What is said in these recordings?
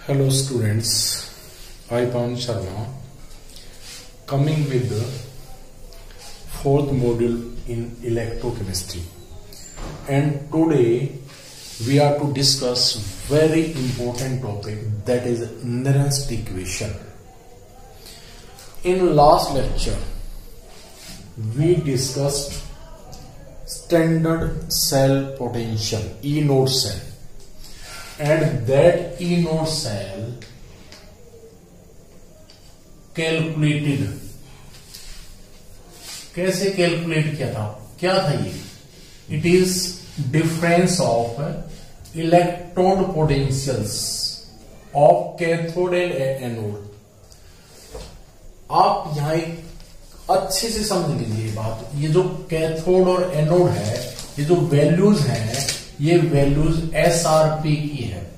Hello students, I Pawan Sharma coming with the fourth module in electrochemistry, and today we are to discuss very important topic, that is Nernst equation. In last lecture we discussed standard cell potential, E node cell, and that E node cell calculated, कैसे calculate किया था, क्या था ये? It is difference of electrode potentials of cathode and anode. आप यहां एक अच्छे से समझ लीजिए बात. ये जो कैथोड और एनोड है, ये जो वैल्यूज हैं, ये वैल्यूज एसआरपी की है.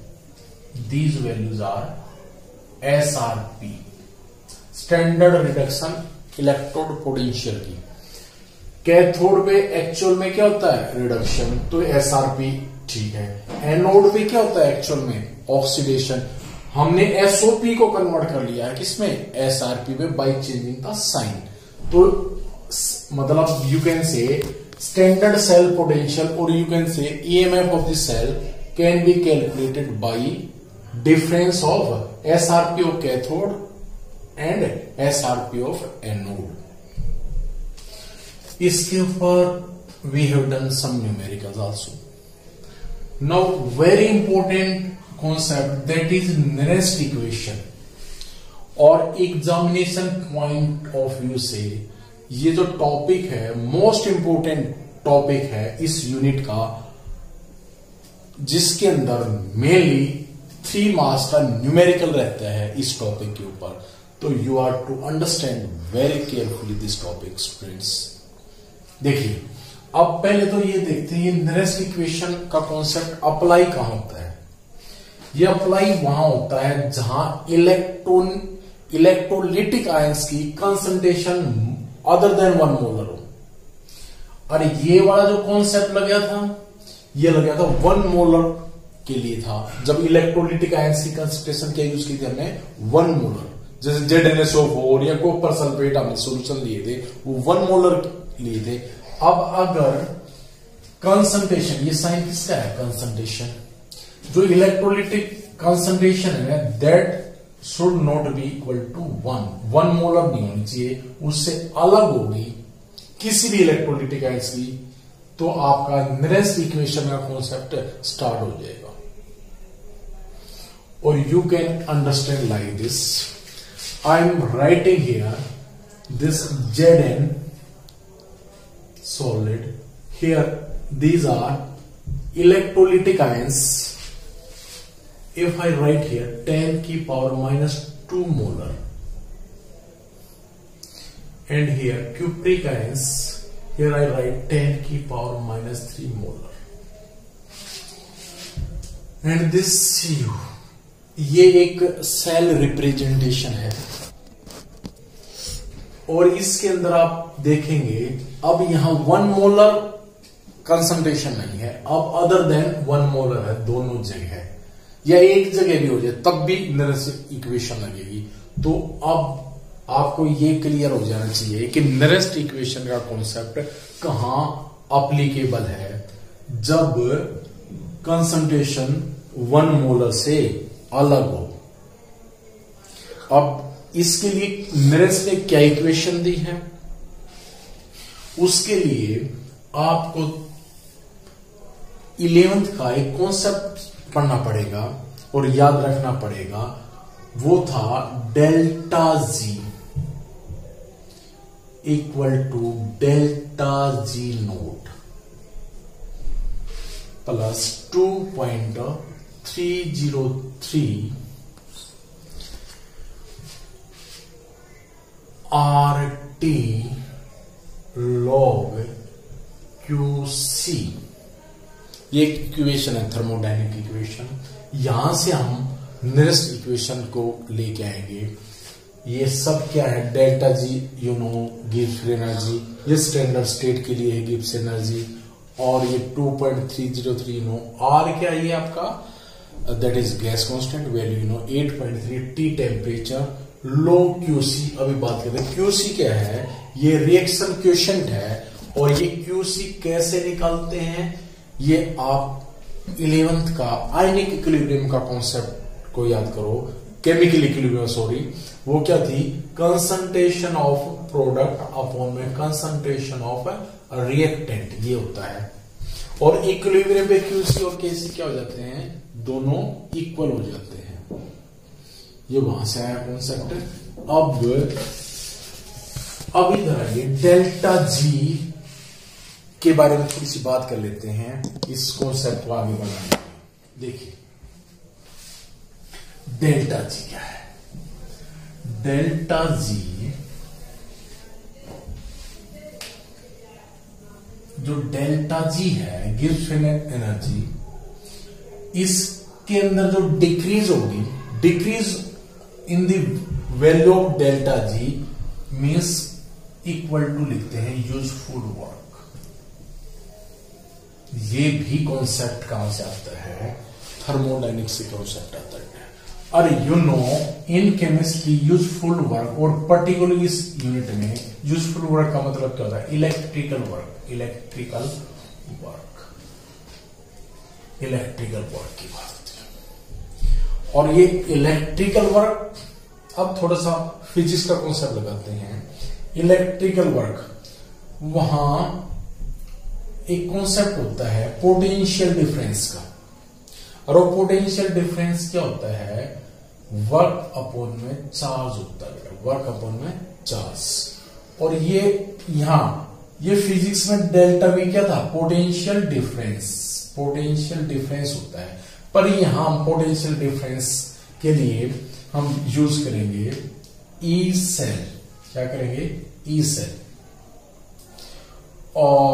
These values are SRP, standard reduction electrode potential की. कैथोड पे एक्चुअल में क्या होता है? रिडक्शन, तो एसआरपी ठीक है. एनोड पे क्या होता है एक्चुअल में? ऑक्सीडेशन. हमने एसओपी को कन्वर्ट कर लिया है किसमें? एसआरपी पे, बाय चेंजिंग द साइन. तो मतलब you can say standard cell potential, or you can say EMF of the cell can be calculated by difference of SRP of cathode and SRP of anode. इसके ऊपर we have done some numericals also. Now very important concept, that is Nernst equation. और examination point of view से ये जो topic है, most important topic है इस unit का, जिसके अंदर मेनली 3 मार्क्स का न्यूमेरिकल रहता है इस टॉपिक के ऊपर. तो you are to understand very carefully this topic students. देखिए, अब पहले तो ये देखते हैं, ये नेरेस्ट इक्वेशन का कॉन्सेप्ट अप्लाई कहां होता है? ये अप्लाई वहां होता है जहां इलेक्ट्रोलिटिक आयंस की कंसंट्रेशन अदर देन 1 मोलर हो. और ये वाला जो कॉन्सेप्ट लग गया था, ये लग गया था 1 मोलर के लिए था. जब इलेक्ट्रोलिटिक आयंस की कंसंट्रेशन क्या यूज की थी हमने? 1 मोलर. जैसे ZnSO4 या कॉपर सल्फेट हमने सोल्यूशन लिए थे, वो 1 मोलर लिए थे. अब अगर कंसंट्रेशन, ये साइन किसका है? कंसंट्रेशन. जो इलेक्ट्रोलिटिक कंसंट्रेशन है that should not be equal to 1 molar नहीं होनी चाहिए, उससे अलग होगी किसी भी इलेक्ट्रोलिटिक आयंस की, तो आपका नेरेस्ट इक्वेशन का कॉन्सेप्ट स्टार्ट हो जाएगा. और you can understand like this. I am writing here this Zn solid, here these are electrolytic ions. If I write here 10 की power minus 2 molar, and here cupric ions, here I write 10 की power minus 3 molar, and this Cu, ये एक cell representation है. और इसके अंदर आप देखेंगे अब यहां 1 मोलर कंसंट्रेशन नहीं है, अब अदर देन 1 मोलर है दोनों जगह, या एक जगह भी हो जाए तब भी नेरेस्ट इक्वेशन लगेगी. तो अब आपको ये क्लियर हो जाना चाहिए कि नेरेस्ट इक्वेशन का कॉन्सेप्ट कहां अप्लीकेबल है, जब कंसंट्रेशन 1 मोलर से अलग हो. अब इसके लिए नेरेस्ट ने क्या इक्वेशन दी है? उसके लिए आपको 11th का एक कॉन्सेप्ट पढ़ना पड़ेगा और याद रखना पड़ेगा. वो था delta G equal to delta G naught plus 2.303 RT log QC. ये इक्वेशन है, थर्मोडायनेमिक इक्वेशन. यहां से हम नेरेस्ट इक्वेशन को लेके आएंगे. ये सब क्या है? Delta G you know gives energy, ये स्टैंडर्ड स्टेट के लिए है गिव्स एनर्जी, और ये 2.303 नो. आर क्या? ये आपका that is gas constant value 8.3 T temperature, low QC. अभी बात करते हैं क्यूसी क्या है, ये रिएक्शन क्वोशिएंट है। और ये क्यूसी कैसे निकालते हैं, ये आप 11th का आयनिक इक्विलिब्रियम का कॉन्सेप्ट को याद करो, केमिकल इक्विलिब्रियम सॉरी, वो क्या थी, कंसंट्रेशन ऑफ प्रोडक्ट अपॉन में कंसंट्रेशन ऑफ रिएक्टेंट, ये होता है। और इक्विलिब्रियम पे क्यूसी और केसी क्या हो जाते हैं, दोनों इक्वल हो जाते हैं। ये वहां से आया कॉन्सेप्ट। अब इधर आइए, डेल्टा जी के बारे में थोड़ी सी बात कर लेते हैं, इस कॉन्सेप्ट को आगे बढ़ाने। देखिए डेल्टा जी क्या है, डेल्टा जी जो डेल्टा जी है गिव्स एनर्जी, इसके अंदर जो डिक्रीज होगी, decrease in the value of delta G means equal to लिखते हैं यूजफुल वर्क। ये भी कॉन्सेप्ट कहां से आता है, थर्मोडायनेमिक्स से कॉन्सेप्ट आता है। और इन केमिस्ट्री यूजफुल वर्क, और पर्टिकुलरली इस यूनिट में यूजफुल वर्क का मतलब क्या होता है, इलेक्ट्रिकल वर्क, इलेक्ट्रिकल वर्क की बात है। और ये इलेक्ट्रिकल वर्क, अब थोड़ा सा फिजिक्स का कॉन्सेप्ट लगाते हैं। इलेक्ट्रिकल वर्क, वहां एक कॉन्सेप्ट होता है पोटेंशियल डिफरेंस का, और वो पोटेंशियल डिफरेंस क्या होता है, वर्क अपॉन में चार्ज होता है, वर्क अपॉन में चार्ज। और ये यहां ये फिजिक्स में डेल्टा वी क्या था, पोटेंशियल डिफरेंस होता है। पर यहां पोटेंशियल डिफरेंस के लिए हम यूज करेंगे ई सेल, क्या करेंगे, ई सेल, और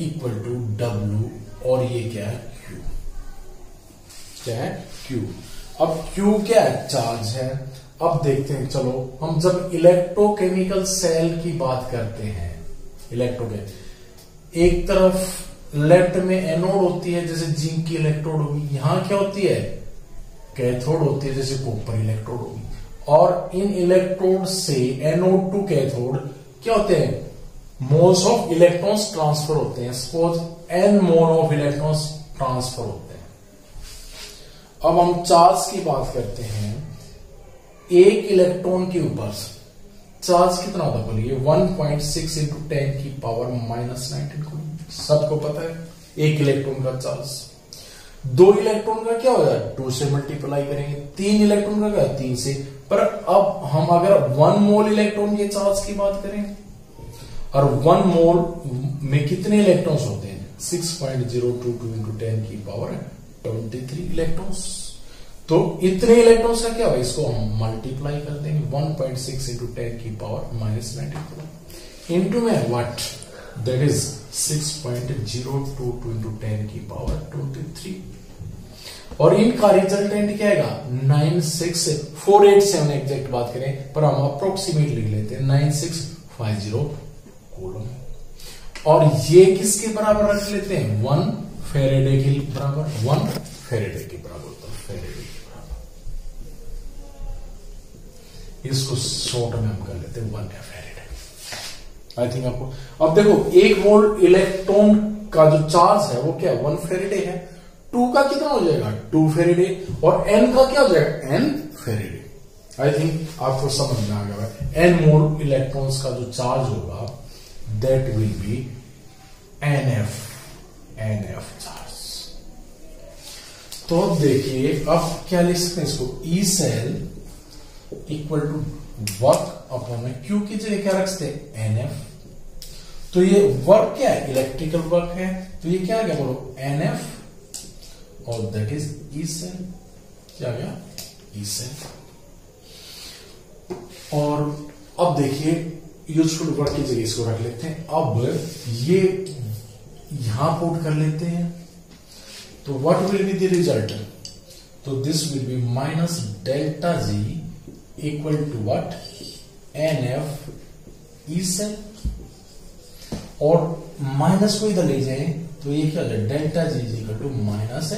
इक्वल टू डब्ल्यू, और ये क्या है, क्यू, क्या है, क्यू। अब क्यू क्या है, चार्ज है। अब देखते हैं, चलो हम जब इलेक्ट्रोकेमिकल सेल की बात करते हैं, एक तरफ लेफ्ट में एनोड होती है, जैसे जिंक की इलेक्ट्रोड होगी, यहां क्या होती है, कैथोड होती है, जैसे कॉपर इलेक्ट्रोड होगी। और इन इलेक्ट्रोड से एनोड टू कैथोड क्या होते हैं, मोल्स ऑफ इलेक्ट्रॉन्स ट्रांसफर होते हैं। Suppose n mole of electrons transfer होते हैं। अब हम चार्ज की बात करते हैं, एक इलेक्ट्रॉन के ऊपर चार्ज कितना होता है, बोलिए 1.6 इंटू 10 की पावर -19 को सबको पता है, एक इलेक्ट्रॉन का चार्ज। 2 इलेक्ट्रॉन का क्या होगा, 2 से मल्टीप्लाई करेंगे। 3 इलेक्ट्रॉन का क्या, 3 से। पर अब हम अगर 1 मोल इलेक्ट्रॉन के चार्ज की बात करें, और 1 मोल में कितने इलेक्ट्रॉन्स होते हैं, 6.022 इंटू 10 की पावर 23 इलेक्ट्रॉन्स। तो इतने इलेक्ट्रॉन्स का क्या होगा, इसको हम मल्टीप्लाई कर देंगे, 1.6 इंटू 10 की पावर -19 इंटू में व्हाट, दैट इज 6.022 इंटू 10 की पावर 23। और इनका रिजल्टेंट क्या आएगा, 96487 एग्जैक्ट बात करें, पर हम अप्रोक्सीमेट लिख लेते हैं 9650 कूलम। और ये किसके बराबर रख लेते हैं, 1 फेरेडे के बराबर, 1 फेरेडे के बराबर होता है, फेरेडे के बराबर। इसको शॉर्ट में हम कर लेते हैं 1 फेरेडे। आई थिंक आपको अब देखो, 1 मोल इलेक्ट्रॉन का जो चार्ज है वो क्या है, 1 फेरेडे है। 2 का कितना हो जाएगा, 2 फेरेडे, और n का क्या हो जाएगा, n फेरेडे। आई थिंक आपको समझ में आ गया, n मोल इलेक्ट्रॉन्स का जो चार्ज होगा that will be NF charge. तो देखिए अब क्या लिख सकते हैं इसको, E cell equal to work upon में क्यू की जगह क्या रख सकते हैं, NF। तो ये वर्क क्या है, इलेक्ट्रिकल वर्क है, तो ये क्या आ गया, बोलो NF, और दैट इज ई सेल, क्या आ गया, ई सेल। और अब देखिए यूजफुल वर्क की जगह इसको रख लेते हैं। अब ये यहां पुट कर लेते हैं, तो what will be the result, तो this will be minus delta G equal to what, NF E cell, और माइनस को इधर ले जाए तो ये क्या हो जाए, delta G equal to minus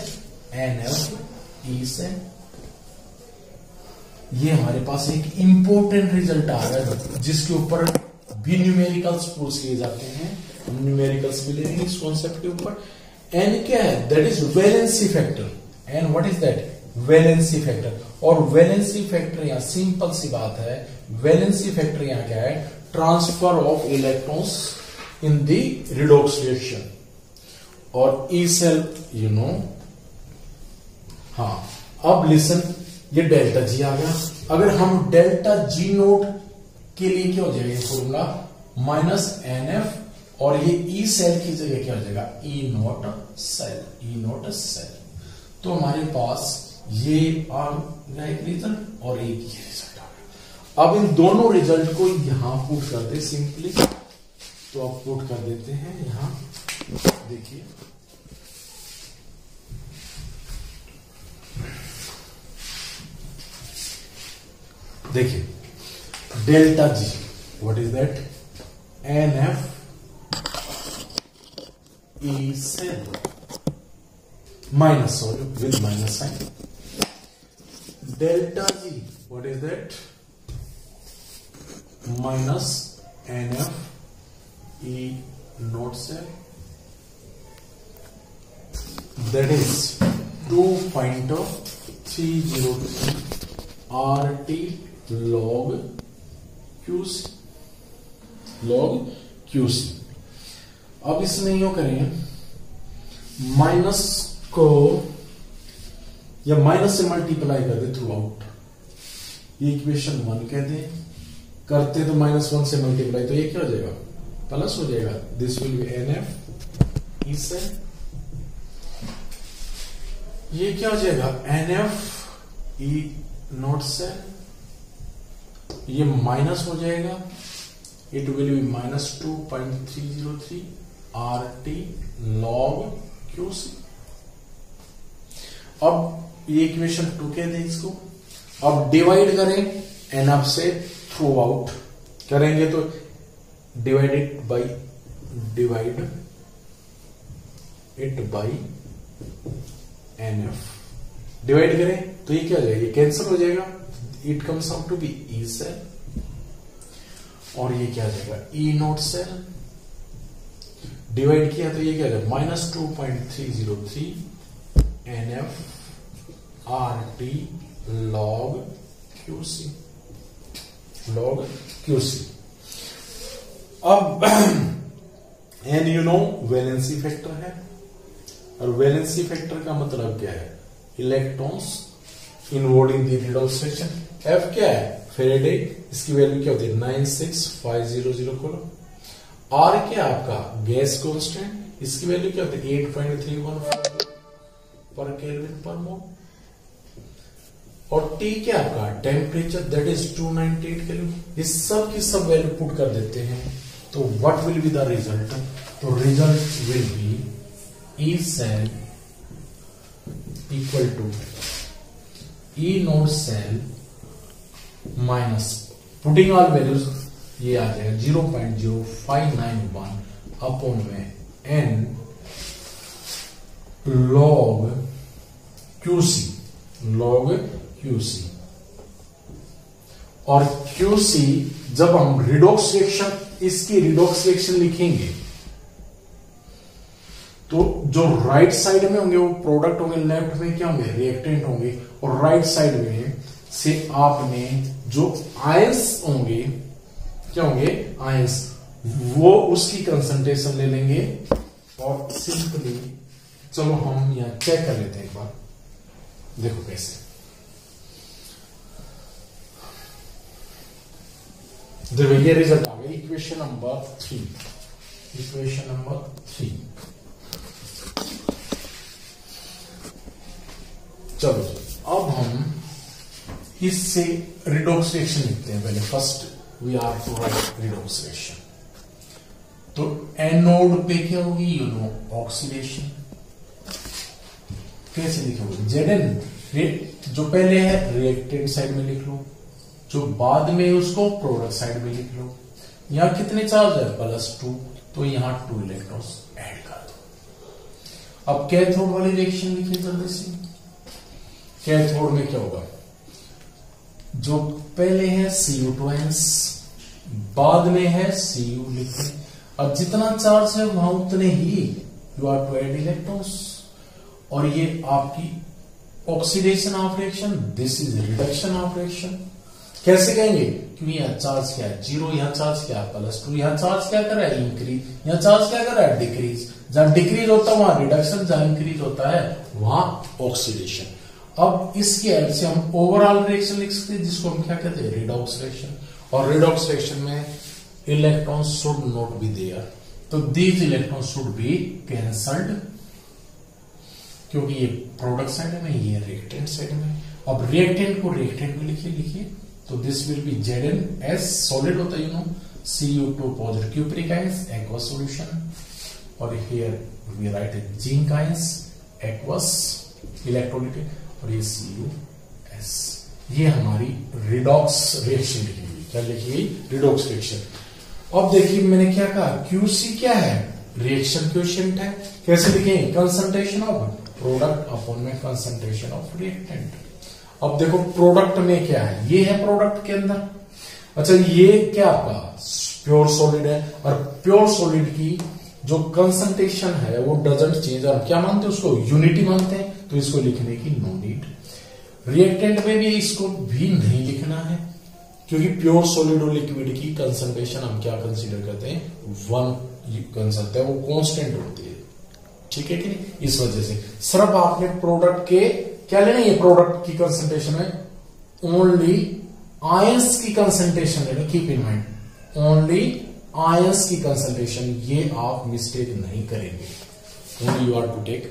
NF E cell. ये हमारे पास एक इंपॉर्टेंट रिजल्ट आ रहा है जिसके ऊपर भी न्यूमेरिकल्स पूछ लिए जाते हैं, हम न्यूमेरिकल्स भी लेंगे इस कॉन्सेप्ट के ऊपर। एन क्या है? That is valency factor. N what is that? Valency factor. और वैलेंसी फैक्टर यहां सिंपल सी बात है, वैलेंसी फैक्टर यहां क्या है? Transfer of electrons in the redox reaction. और ई सेल यू नो। हाँ, अब लिसन, ये डेल्टा जी आ गया। अगर हम डेल्टा जी नोट के लिए क्या हो जाएगा फॉर्मूला? माइनस एन एफ, और ये ई सेल की जगह क्या हो जाएगा? ई नोट सेल, ई नोट सेल। तो हमारे पास ये आ गया एक रिजल्ट और एक ये रिजल्ट आ गया। अब इन दोनों रिजल्ट को यहां पुट कर दे सिंपली, तो आप पुट कर देते हैं यहां। देखिए देखिए delta G what is that? N F E cell minus, sorry, with minus sign. Delta G, what is that? Minus NF E naught cell. That is 2.303 RT log QC. log QC. अब इसमें यो करेंगे minus को या minus से multiply कर दे through out, equation 1 कह दे, करते तो -1 से मल्टीप्लाई, तो ये क्या हो जाएगा? प्लस हो जाएगा। This will be n F E cell. ये क्या हो जाएगा? N F E naught cell. ये माइनस हो जाएगा, it will be -2.303 RT log QC। अब ये इक्वेशन 2 कह दें इसको। अब डिवाइड करें एन एफ से थ्रू आउट करेंगे तो divide it by n F divide करें तो ये क्या हो जाएगा? ये कैंसिल हो जाएगा, it comes out to be E cell. और ये क्या हो जाएगा? ई नोट सेल। डिवाइड किया तो ये क्या हो जाएगा? -2.303 NF RT log QC, log QC। अब n you know valency factor है, और वैलेंसी फैक्टर का मतलब क्या है? Electrons involve in the redox reaction. F क्या है? फेरेडे, इसकी वैल्यू क्या होती है? 96500 कोलोम। आर क्या आपका? गैस कांस्टेंट, इसकी वैल्यू क्या होती है? 8.315 पर केल्विन पर मोल। और टी क्या आपका? Temperature, that is 298 kelvin. इस सब की सब वैल्यू पुट कर देते हैं तो what will be the result? तो result will be E cell equal to E naught cell minus, putting all values, ये आ जाएगा 0.0591 अपॉन में n log QC, log QC। और QC जब हम रिडॉक्स रिएक्शन, इसकी रिडॉक्स रिएक्शन लिखेंगे तो जो राइट साइड में होंगे वो प्रोडक्ट होंगे, लेफ्ट में क्या होंगे? रिएक्टेंट होंगे। और राइट साइड में से आपने जो आयंस होंगे क्या होंगे? आयंस, वो उसकी कंसंट्रेशन ले लेंगे। और सिंपली चलो हम यहां चेक कर लेते हैं एक बार, देखो कैसे। देखो ये रिजल्ट आ गया, इक्वेशन नंबर 3, इक्वेशन नंबर 3। चलो अब हम इससे रिडॉक्स रिएक्शन लिखते हैं। पहले first we are to write redox reaction. तो एनोड पे क्या होगी? You know oxidation. कैसे लिखोगे? Zn जो पहले है रिएक्टेंट साइड में लिख लो, जो बाद में उसको प्रोडक्ट साइड में लिख लो। यहां कितने चार्ज है? +2, तो यहां 2 इलेक्ट्रॉन्स ऐड कर दो। अब कैथोड वाली रिएक्शन लिखिए जल्दी से। कैथोड में क्या होगा, जो पहले है Cu2 बाद में है Cu लिखते हैं। अब जितना चार्ज है वहां उतने ही you are to add electrons, और ये आपकी oxidation of reaction, this is reduction of reaction. कैसे कहेंगे, क्योंकि यहाँ चार्ज क्या है 0, यहाँ चार्ज क्या है +2, यहाँ चार्ज क्या कर रहा है इंक्रीज, यहाँ चार्ज क्या कर रहा है डिक्रीज। जहां डिक्रीज होता है वहां रिडक्शन, जहां इंक्रीज होता है वहां ऑक्सीडेशन। अब इसकी हेल्प से हम ओवरऑल रिएक्शन लिख सकते हैं, जिसको हम क्या कहते हैं रिडॉक्स रिएक्शन। और रिडॉक्स रिएक्शन में electron should not be there, तो these electron should be cancelled, क्योंकि ये प्रोडक्ट साइड में, ये रिएक्टेंट साइड में। अब रिएक्टेंट को रिएक्टेंट में लिखिए, तो this will be ZnS, solid होता है Cu2 positive cupric ions aqueous solution, और here we write zinc ions aqueous electrolyte, और ये CuS। ये हमारी रिडॉक्स रिएक्शन लिखी हुई, क्या लिखी हुई रिडॉक्स रिएक्शन। अब देखिए मैंने क्या कहा, QC क्या है रिएक्शन कोएफिशिएंट है। कैसे लिखेंगे, कंसंट्रेशन ऑफ प्रोडक्ट अपॉन में कंसंट्रेशन ऑफ रिएक्टेंट। अब देखो प्रोडक्ट में क्या है, ये है प्रोडक्ट के अंदर। अच्छा ये क्या आपका प्योर सॉलिड है, और प्योर सॉलिड की जो कंसंट्रेशन है वो डजंट चेंज, और क्या मानते हैं उसको यूनिटी मानते हैं, तो इसको लिखने की नो नीड। रिएक्टेंट में भी इसको भी नहीं लिखना है, क्योंकि प्योर सॉलिड और लिक्विड की कंसंट्रेशन हम क्या कंसीडर करते हैं 1 कंसंट है, वो कांस्टेंट होती है, ठीक है कि नहीं। इस वजह से सिर्फ आपने प्रोडक्ट के क्या लेना, ये प्रोडक्ट की कंसंट्रेशन में ओनली आयंस की कंसंट्रेशन लेना, keep in mind only ions की कंसंट्रेशन, ये आप मिस्टेक नहीं करेंगे, only you are to take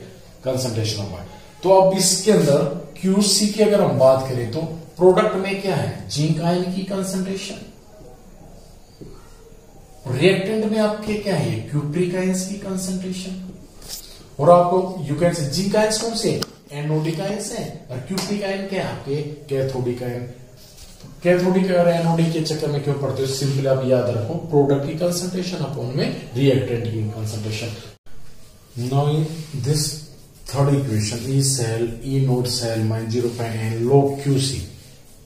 concentration of ion. तो अब इसके अंदर QC की अगर हम बात करें तो प्रोडक्ट में क्या है जिंक आयन की कंसंट्रेशन, रिएक्टेंट में आपके क्या है क्यूप्रिक आयंस की कंसंट्रेशन, और आपको यू कैन से जिंक आयंस कौन से एनोडिक आयंस है, और क्यूप्रिक आयन क्या है आपके कैथोडिक आयन। कैथोडिक और एनोडिक के चक्कर में क्यों पढ़ते हो, सिंपली आप याद रखो प्रोडक्ट की कंसंट्रेशन अपॉन में रिएक्टेंट की concentration. Now in this third equation E cell E naught cell -0.n log QC,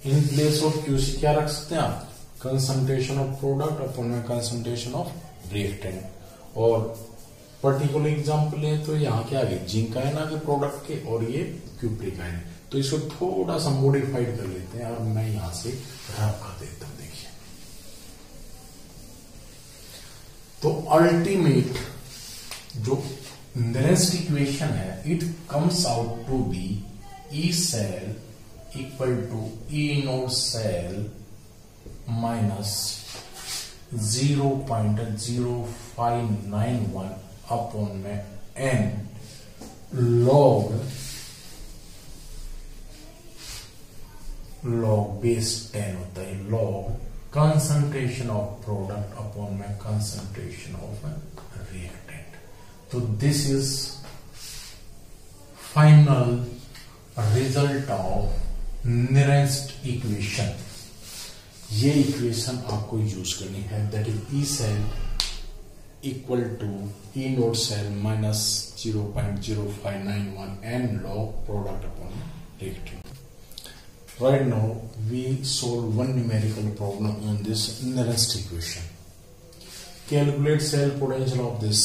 in place of QC क्या रख सकते हैं आप, कंसंट्रेशन ऑफ प्रोडक्ट अपॉन में कंसंट्रेशन ऑफ रिएक्टेंट। और पर्टिकुलर एग्जांपल है तो यहाँ क्या आगे जिंक आयन आगे प्रोडक्ट के, और ये क्यूप्रिक आयन। तो इसको थोड़ा सा मॉडिफाइड कर लेते हैं, और मैं यहां से रब कर देता हूं। देखिए तो अल्टीमेट जो नेक्स्ट इक्वेशन है, it comes out to be E cell equal to E naught cell minus 0.0591 upon में n log बेस 10 होता है, log concentration of product upon में कंसंट्रेशन ऑफ रिएक्टेंट। तो this is final result of Nernst equation. ये equation आपको use करनी है, that is E cell equal to E naught cell minus 0.0591 n log product upon reactant. Right now we solve one numerical problem on this nearest equation. Calculate cell potential of this.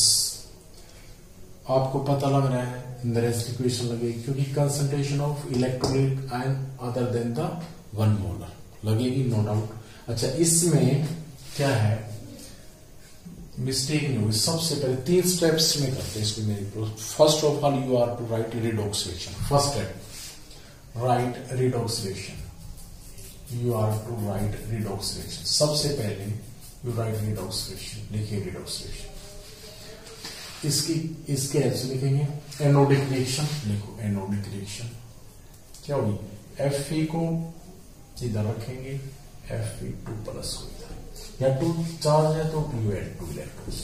आपको पता लग रहा है nearest equation लगेगी, क्योंकि concentration of electrolytic ion other than the 1 molar लगेगी, no doubt. अच्छा इसमें क्या है, मिस्टेक नहीं होगी। सबसे पहले 3 स्टेप्स में करते हैं इसको मेरी। First of all you are to write redox reaction। First step write redox reaction, you are to write redox reaction। सबसे पहले यू राइट redox reaction, लिखिए redox reaction। इसके ऐसे लिखेंगे एनोडिक रिएक्शन, लिखो एनोडिक रिएक्शन क्या होगी, Fe को इधर रखेंगे, Fe2 प्लस को इधर, या 2 चार्ज है तो you add 2 electrons.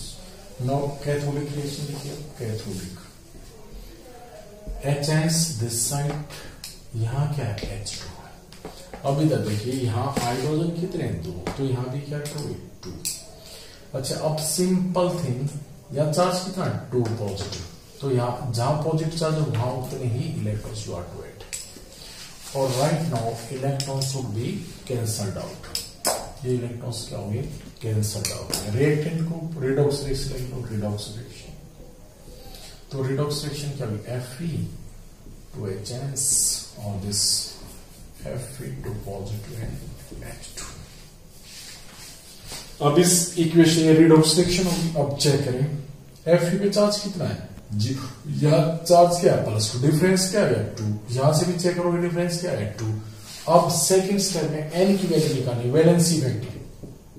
Now cathodic reaction लिखिए, कैथोडिक HNs दिस साइड, यहाँ क्या है H2 है। अब इधर देखिए यहाँ हाइड्रोजन कितने हैं 2, तो यहाँ भी क्या 2। अच्छा अब सिंपल थिंग, यहाँ चार्ज कितना 2 पॉजिटिव, तो यहाँ जहां पॉजिटिव चार्ज है वहां उतने ही electrons you are to add. और right now electrons would be cancelled out. ये इलेक्ट्रॉन्स क्या होंगे, कैंसल्ड आउट। रिएक्टेंट को रिडॉक्स रिएक्शन लिख लो, रिडॉक्स रिएक्शन। तो रिडॉक्स रिएक्शन क्या होगी, Fe2HNS और this Fe2 positive and H2। अब इस इक्वेशन ये रिडॉक्स रिएक्शन होगी। अब चेक करें Fe पे चार्ज कितना है, यहाँ चार्ज क्या है, +2, डिफरेंस क्या है 2, यहां से भी चेक करोगे डिफरेंस क्या है 2। अब सेकंड स्टेप में एन की वैल्यू निकालनी, वैलेंसी वेक्टर,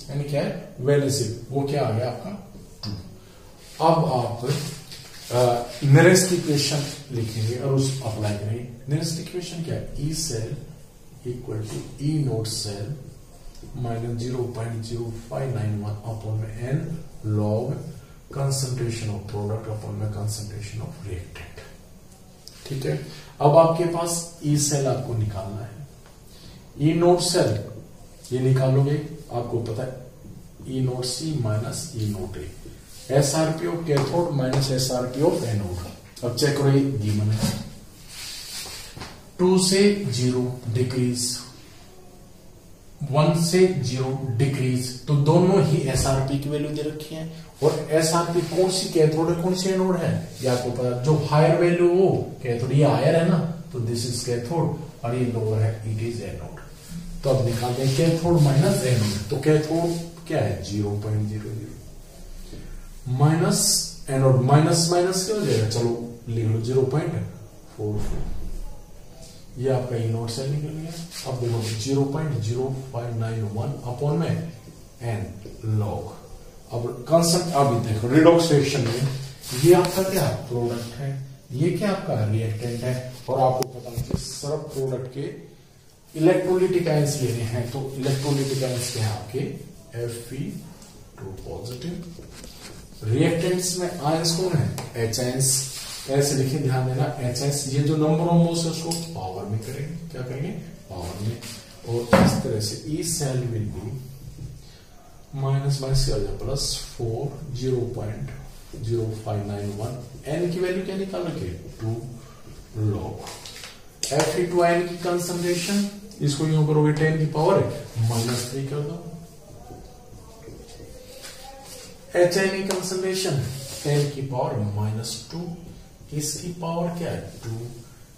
यानी क्या है वैलेंसी, वो क्या आ गया आपका 2। अब आप नियरेस्ट इक्वेशन लिखेंगे और उस अप्लाई करेंगे। नियरेस्ट इक्वेशन क्या है, E cell equal to E naught cell minus 0.0591 upon में n log concentration of product upon में कंसंट्रेशन ऑफ रिएक्टेंट। ठीक है, अब आपके पास ई सेल आपको निकालना है। ई नोट सेल ये निकालोगे, आपको पता है E naught C minus E naught A, SRP of cathode minus SRP of anode. अब चेक करो, गिवन है 2 से 0 डिक्रीज, 1 से 0 डिक्रीज, तो दोनों ही एसआरपी की वैल्यू दे रखी है। और एसआरपी कौन सी कैथोड है, कौन सी एनोड है, ये आपको पता, जो हायर वैल्यू हो कैथोड, ये हायर है ना, तो दिस इज कैथोड और ये लोअर है, इट इज एनोड। तो अब निकालते हैं कैथोड माइनस एनोड। तो कैथोड क्या है 0.00 माइनस एनोड, माइनस माइनस क्या हो जाएगा, चलो लिख लो 0.44, ये आपका इनोड सेल निकल गया। अब देखो 0.0591 अपॉन में एन लॉग। अब कंसेप्ट अभी देखो, रिडॉक्स रिएक्शन में ये आपका क्या प्रोडक्ट है, ये क्या आपका रिएक्टेंट है, और आपको पता है सब प्रोडक्ट के इलेक्ट्रोलिटिक आयंस लेने हैं। तो इलेक्ट्रोलिटिक आयंस क्या है आपके Fe2 पॉजिटिव। रिएक्टेंट्स में आयंस कौन है, H आयंस, ऐसे लिखे ध्यान देना, H आयंस, ये जो नंबर ऑफ मोल्स है उसको पावर में करेंगे, क्या करेंगे पावर में। और इस तरह से E cell will be minus minus क्या हो जाए +4, 0.0591, एन की वैल्यू क्या निकालोगे 2 लॉग Fe2 की कंसंट्रेशन, इसको यूं करोगे 10 की पावर -3 कर दो। HN की कंसंट्रेशन 10 की पावर -2, इसकी पावर क्या है 2,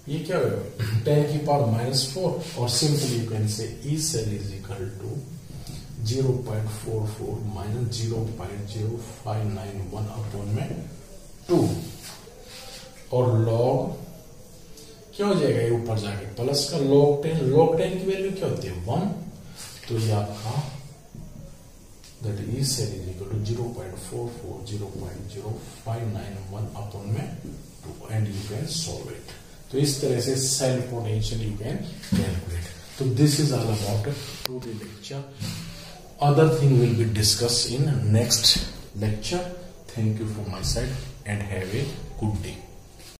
ये क्या होगा 10 की पावर -4, और simply you can say E cell is equal to 0.44 minus 0.0591 upon में 2, और लॉग क्या हो जाएगा, ये ऊपर जाके प्लस का log 10, log 10 की वैल्यू क्या होती है 1, तो ये आपका that E cell is equal to 0.44 0.0591 upon में 2, and you can solve it. तो इस तरह से cell potential you can calculate. तो this is all about today lecture. Other thing will be discussed in next lecture. Thank you from my side and have a good day.